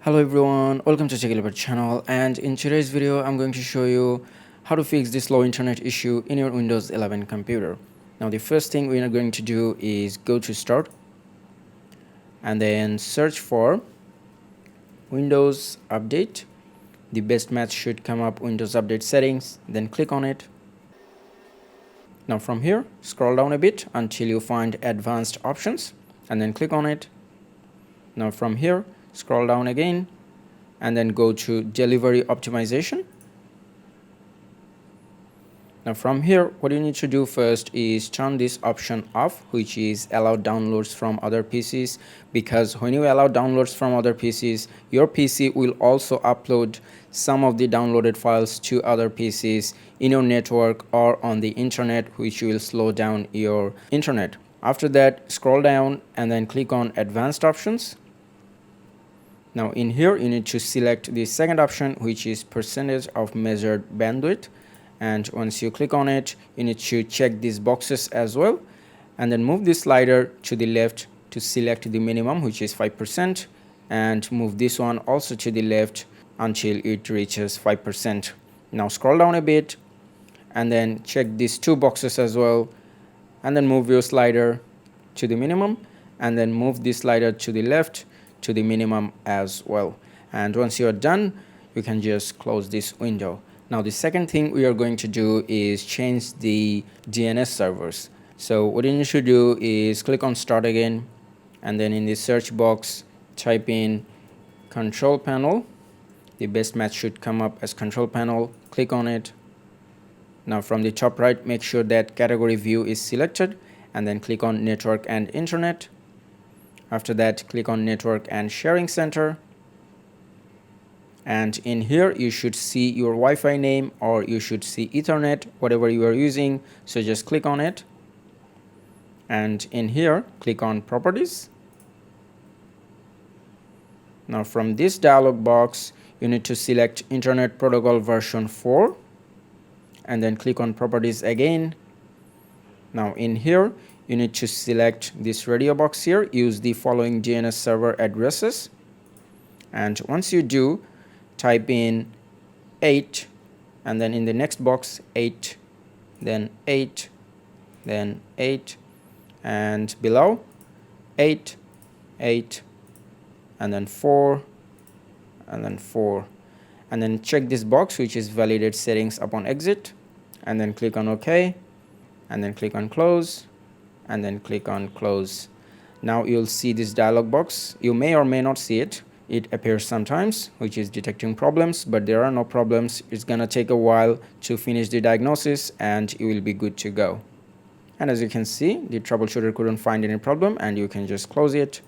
Hello everyone, welcome to TechElephant channel, and in today's video I'm going to show you how to fix this slow internet issue in your Windows 11 computer. Now the first thing we are going to do is go to Start and then search for Windows Update. The best match should come up, Windows Update Settings, then click on it. Now from here scroll down a bit until you find Advanced Options and then click on it. Now from here scroll down again and then go to Delivery Optimization. Now from here what you need to do first is turn this option off, which is allow downloads from other PCs, because when you allow downloads from other PCs, your PC will also upload some of the downloaded files to other PCs in your network or on the internet, which will slow down your internet. After that, scroll down and then click on Advanced Options. Now in here you need to select the second option, which is percentage of measured bandwidth, and once you click on it you need to check these boxes as well and then move this slider to the left to select the minimum, which is 5%, and move this one also to the left until it reaches 5%. Now scroll down a bit and then check these two boxes as well and then move your slider to the minimum and then move this slider to the left to the minimum as well. And once you're done, you can just close this window. Now the second thing we are going to do is change the DNS servers. So what you need to do is click on Start again and then in the search box type in Control Panel. The best match should come up as Control Panel. Click on it. Now from the top right, make sure that category view is selected and then click on Network and Internet. After that, click on Network and Sharing Center. And in here, you should see your Wi-Fi name, or you should see Ethernet, whatever you are using. So just click on it. And in here, click on Properties. Now from this dialog box, you need to select Internet Protocol version 4. And then click on Properties again. Now in here, you need to select this radio box here, use the following DNS server addresses, and once you do, type in 8 and then in the next box 8, then 8, then 8, and below 8, 8, and then 4, and then 4, and then check this box which is validate settings upon exit, and then click on OK, and then click on Close, and then click on Close. Now you'll see this dialog box. You may or may not see it. It appears sometimes, which is detecting problems, but there are no problems. It's gonna take a while to finish the diagnosis and you will be good to go. And as you can see, the troubleshooter couldn't find any problem, and you can just close it.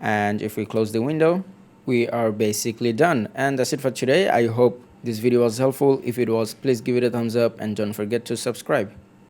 And if we close the window, we are basically done. And that's it for today. I hope this video was helpful. If it was, please give it a thumbs up and don't forget to subscribe.